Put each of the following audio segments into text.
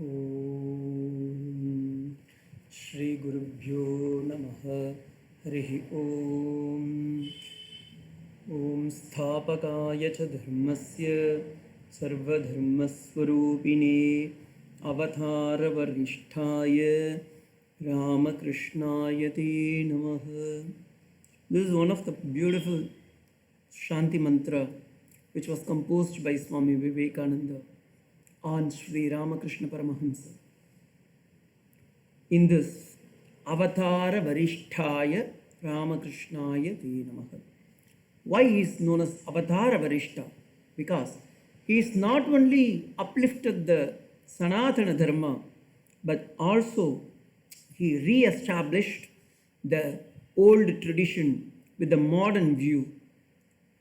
ॐ श्रीगुरुभ्यो नमः हरिः ॐ स्थापकाय च धर्मस्य सर्वधर्मस्वरूपिणे अवतारवरिष्ठाय रामकृष्णाय ते नमः. This is one of the beautiful Shanti mantra which was composed by Swami Vivekananda on Sri Ramakrishna Paramahamsa. In this, Avatara Varishtaya Ramakrishnaya Te Namaha. Why he is known as Avatara Varishta? Because he is not only uplifted the Sanatana Dharma, but also he re-established the old tradition with the modern view,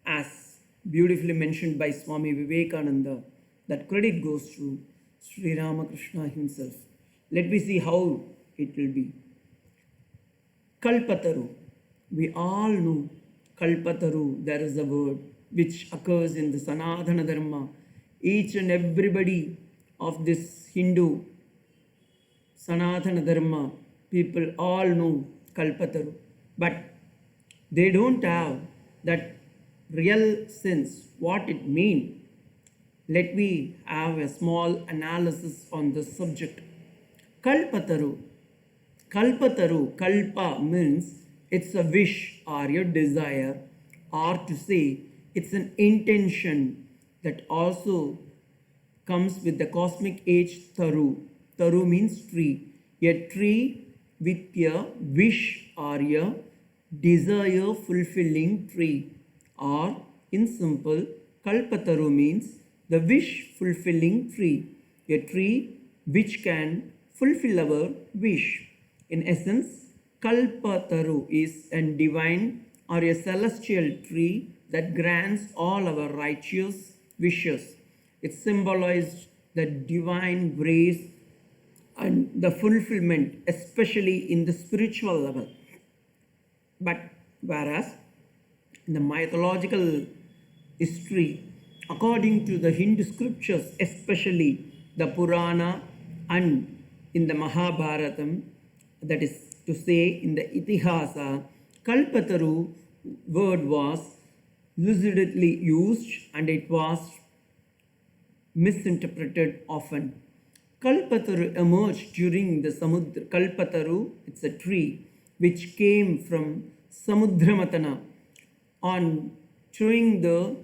as beautifully mentioned by Swami Vivekananda. That credit goes to Sri Ramakrishna himself. Let me see how it will be. Kalpataru. We all know Kalpataru, there is a word which occurs in the Sanatana Dharma. Each and everybody of this Hindu Sanatana Dharma, people all know Kalpataru. But they don't have that real sense, what it means. Let me have a small analysis on this subject. Kalpataru. Kalpataru, kalpa means it's a wish or a desire, or to say it's an intention that also comes with the cosmic age taru. Taru means tree. A tree with a wish or a desire fulfilling tree. Or in simple, kalpataru means the wish fulfilling tree, a tree which can fulfill our wish. In essence, Kalpataru is a divine or a celestial tree that grants all our righteous wishes. It symbolizes the divine grace and the fulfillment, especially in the spiritual level. But whereas in the mythological history, according to the Hindu scriptures, especially the Purana and in the Mahabharatam, that is to say in the Itihasa, Kalpataru word was lucidly used and it was misinterpreted often. Kalpataru emerged during the Samudra. Kalpataru, it's a tree which came from Samudramatana on during the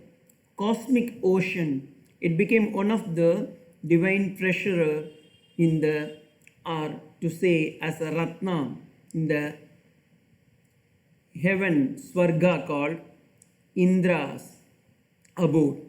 cosmic ocean. It became one of the divine treasurer in the, or to say as a ratna in the heaven, Swarga, called Indra's abode.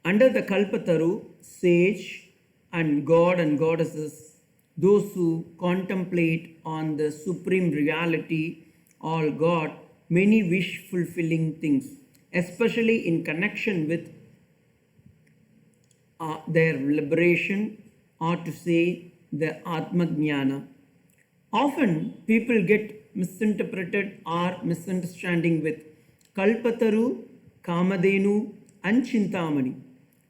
Under the Kalpataru, sage and god and goddesses, those who contemplate on the supreme reality, all got many wish fulfilling things, especially in connection with their liberation, or to say the Atma Jnana. Often people get misinterpreted or misunderstanding with Kalpataru, Kamadenu and Chintamani.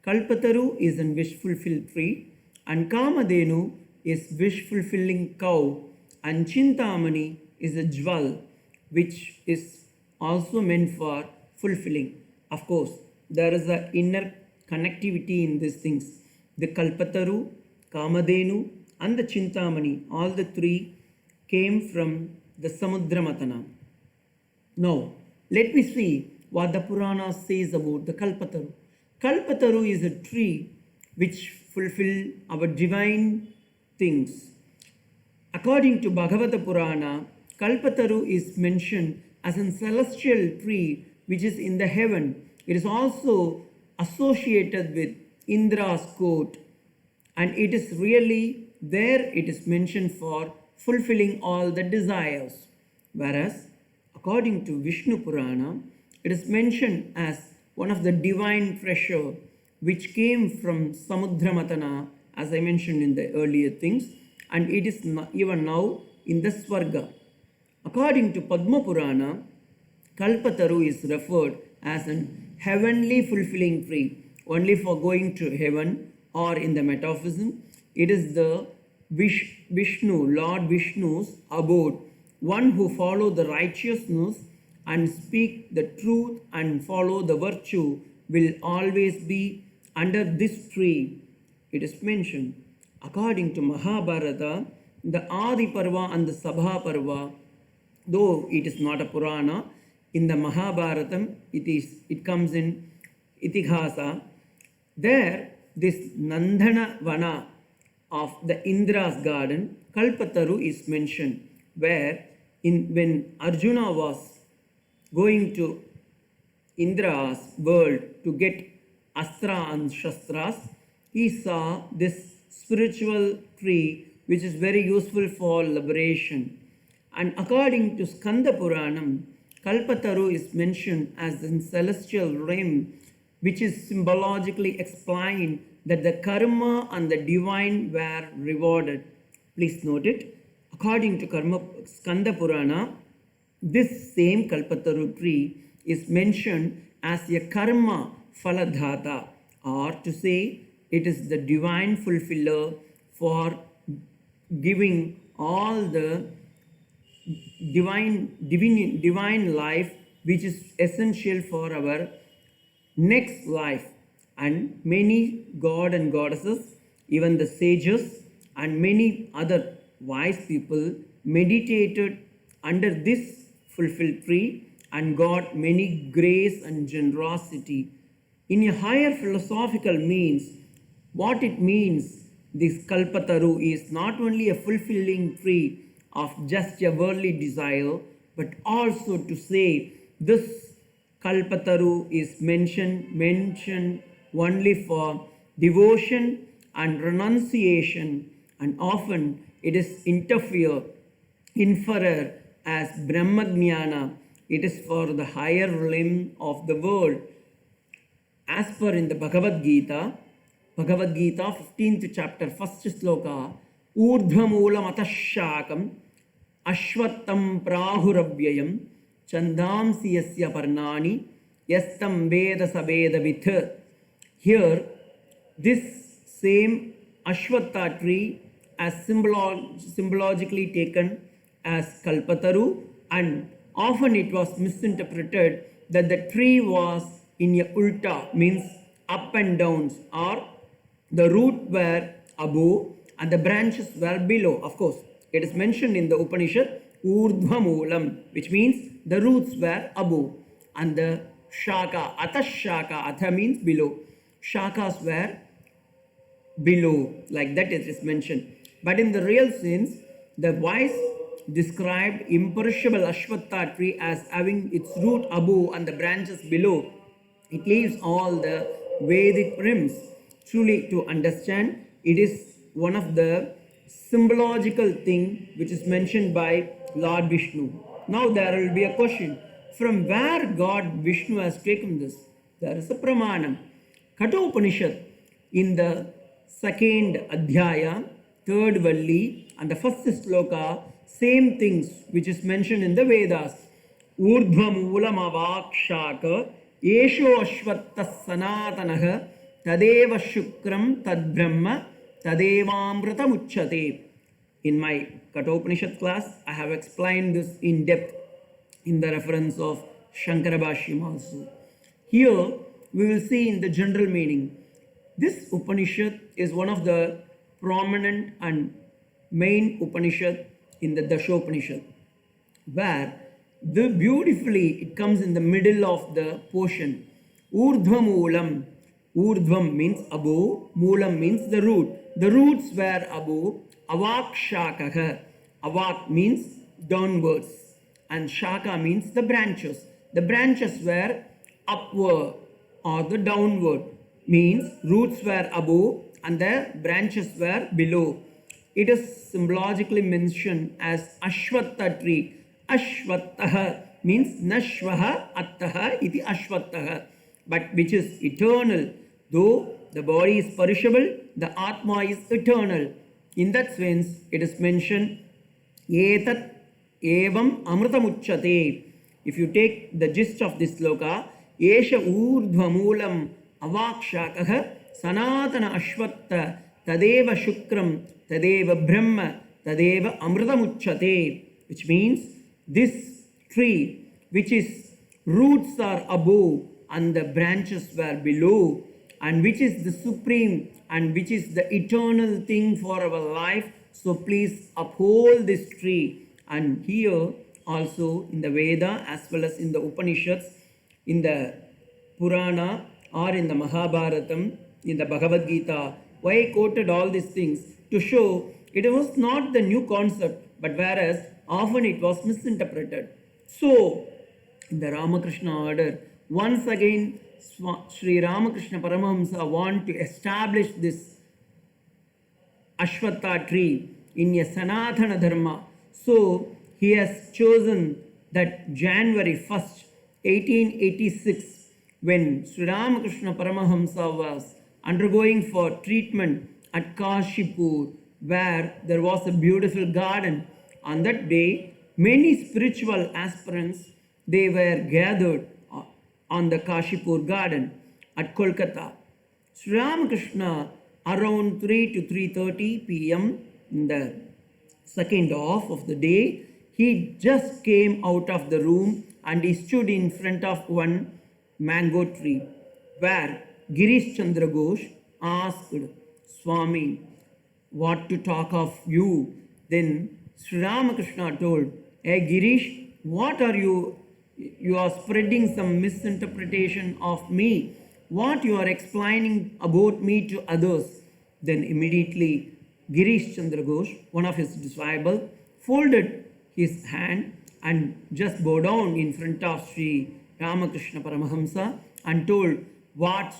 Kalpataru is a wish fulfilled tree and Kamadenu is wish fulfilling cow and Chintamani is a jewel which is also meant for fulfilling. Of course, there is an inner connectivity in these things. The Kalpataru, Kamadenu and the Chintamani, all the three came from the Samudramatana. Now, let me see what the Purana says about the Kalpataru. Kalpataru is a tree which fulfill our divine things. According to Bhagavata Purana, Kalpataru is mentioned as a celestial tree which is in the heaven. It is also associated with Indra's court, and it is really there it is mentioned for fulfilling all the desires. Whereas, according to Vishnu Purana, it is mentioned as one of the divine treasure which came from Samudramatana, as I mentioned in the earlier things, and it is even now in the Swarga. According to Padma Purana, Kalpataru is referred as an heavenly fulfilling tree only for going to heaven, or in the metaphysics, It is the Vishnu, Lord Vishnu's abode. One who follow the righteousness and speak the truth and follow the virtue will always be under this tree. It is mentioned. According to Mahabharata, the Adi Parva and the Sabha Parva, though it is not a Purana, in the Mahabharatam it comes in Itihasa. There, this Nandana Vana of the Indra's garden, Kalpataru is mentioned, where when Arjuna was going to Indra's world to get Astra and Shastras, he saw this spiritual tree which is very useful for liberation. And according to Skanda Puranam, Kalpataru is mentioned as the celestial realm, which is symbologically explained that the karma and the divine were rewarded. Please note it. According to Skanda Purana, this same Kalpataru tree is mentioned as a karma phaladhata, or to say it is the divine fulfiller for giving all the divine life which is essential for our next life. And many god and goddesses, even the sages and many other wise people meditated under this fulfilled tree and got many grace and generosity. In a higher philosophical means, what it means, this Kalpataru is not only a fulfilling tree of just a worldly desire, but also to say this Kalpataru is mentioned only for devotion and renunciation, and often it is inferred as Brahmajnana. It is for the higher realm of the world. As per in the Bhagavad Gita, 15th chapter, 1st sloka, Urdhvamulam atashakam ashvattam prahuravyayam chandamsi yasya parnani yastam veda sabeda vith. Here, this same Ashwatha tree as symbologically taken as Kalpataru, and often it was misinterpreted that the tree was in a ulta, means up and downs, or the root were above and the branches were below. Of course, it is mentioned in the Upanishad, Urdhvamulam, which means the roots were above and the shaka, atha means below. Shakas were below, like that it is mentioned. But in the real sense, the wise described imperishable Ashwatha tree as having its root above and the branches below. It leaves all the Vedic rims. Truly, to understand, it is one of the symbological thing which is mentioned by Lord Vishnu. Now there will be a question, from where God Vishnu has taken this? There is a pramanam. Kathopanishad in the second adhyaya, third valli, and the first sloka, same things which is mentioned in the Vedas. Urdhvamulam avakshaka yesho ashvatta sanatanaha tadeva shukram tad brahma tadevamrita muchyate. In my Kathopanishad class, I have explained this in depth in the reference of Shankara Bhashyam also. Here, we will see in the general meaning. This Upanishad is one of the prominent and main Upanishad in the Dashopanishad, where beautifully it comes in the middle of the portion. Urdhvamulam. Urdhvam means above, Moolam means the root. The roots were above. Avak shakaha. Avak means downwards, and shaka means the branches. The branches were upward or the downward, means roots were above and the branches were below. It is symbologically mentioned as Ashwatha tree. Ashwatha means Nashvaha Attaha iti Ashwatha, but which is eternal. Though the body is perishable, the Atma is eternal. In that sense, it is mentioned Etat evam amritamuchyate. If you take the gist of this sloka, Esha urdhvamulam avakshakaha sanatana ashvatta Tadeva Shukram, Tadeva Brahma, Tadeva Amritamucchate, which means this tree, which is roots are above and the branches were below, and which is the supreme and which is the eternal thing for our life. So please uphold this tree. And here also in the Veda as well as in the Upanishads, in the Purana or in the Mahabharatam, in the Bhagavad Gita, why I quoted all these things? To show it was not the new concept, but whereas often it was misinterpreted. So, in the Ramakrishna order, once again Sri Ramakrishna Paramahamsa want to establish this Ashwatha tree in a Sanatana Dharma. So, he has chosen that January 1st, 1886, when Sri Ramakrishna Paramahamsa was undergoing for treatment at Kashipur, where there was a beautiful garden. On that day, many spiritual aspirants, they were gathered on the Kashipur garden at Kolkata. Sri Ramakrishna, around 3 to 3:30 p.m. in the second half of the day, he just came out of the room and he stood in front of one mango tree, where Girish Chandra Ghosh asked Swami, what to talk of you? Then Sri Ramakrishna told, hey Girish, what are you? You are spreading some misinterpretation of me. What you are explaining about me to others? Then immediately Girish Chandra Ghosh, one of his disciples, folded his hand and just bowed down in front of Sri Ramakrishna Paramahamsa and told what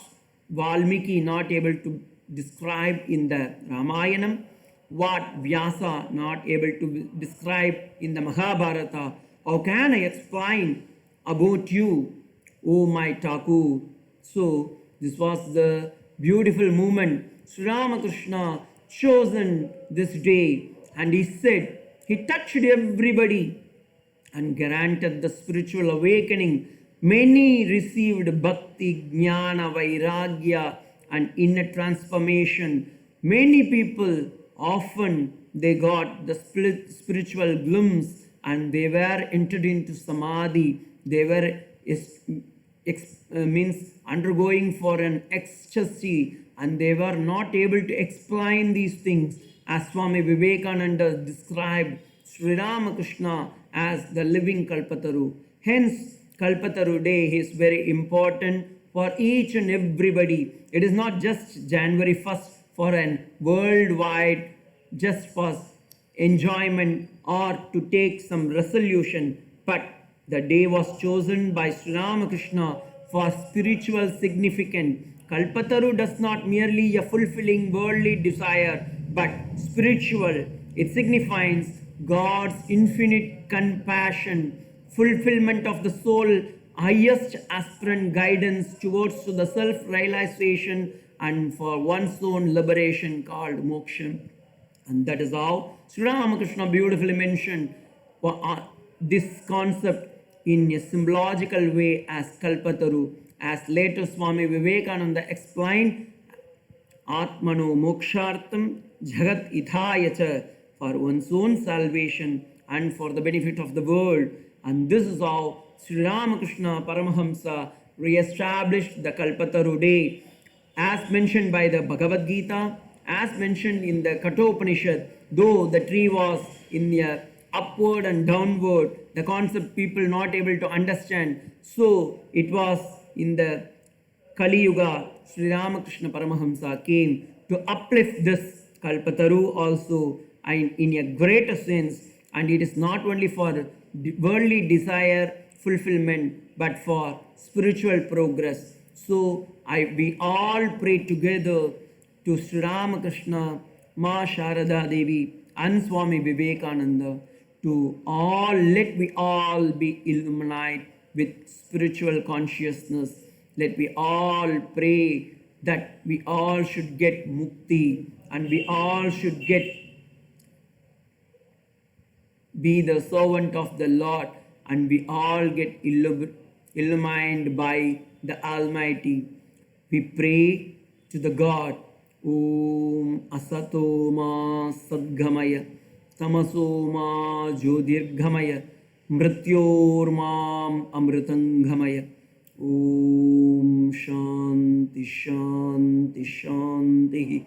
Valmiki not able to describe in the Ramayanam, what Vyasa not able to describe in the Mahabharata. How can I explain about you, O my Thakur? So this was the beautiful moment. Sri Ramakrishna chosen this day, and he said, he touched everybody and granted the spiritual awakening. Many received bhakti, jnana, vairagya and inner transformation. Many people often they got the spiritual glimpse and they were entered into samadhi. They were means undergoing for an ecstasy, and they were not able to explain these things. As Swami Vivekananda described Sri Ramakrishna as the living Kalpataru. Hence, Kalpataru Day is very important for each and everybody. It is not just January 1st for an worldwide, just for enjoyment or to take some resolution, but the day was chosen by Sri Ramakrishna for spiritual significance. Kalpataru does not merely a fulfilling worldly desire, but spiritual. It signifies God's infinite compassion, fulfillment of the soul, highest aspirant guidance towards to the self-realization and for one's own liberation called moksha. And that is how Sri Ramakrishna beautifully mentioned this concept in a symbological way as Kalpataru. As later Swami Vivekananda explained, Atmano mokshartam jagat ithayacha, for one's own salvation and for the benefit of the world. And this is how Sri Ramakrishna Paramahamsa re-established the Kalpataru Day. As mentioned by the Bhagavad Gita, as mentioned in the Kathopanishad, though the tree was in the upward and downward, the concept people not able to understand. So it was in the Kali Yuga, Sri Ramakrishna Paramahamsa came to uplift this Kalpataru also and in a greater sense. And it is not only for worldly desire fulfillment, but for spiritual progress. So we all pray together to Sri Ramakrishna, Ma Sharada Devi and Swami Vivekananda to all, let we all be illuminated with spiritual consciousness. Let we all pray that we all should get mukti and we all should be the servant of the Lord, and we all get illumined by the Almighty. We pray to the God ॐ असतो मा सद्गमय तमसो मा ज्योतिर्गमय मृत्योर्माम् अमृतङ्गमय। ॐ शान्ति शान्ति शान्तिः।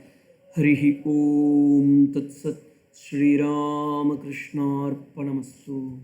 हरिः ॐ तत्सत्। श्रीरामकृष्णार्पणमस्तु।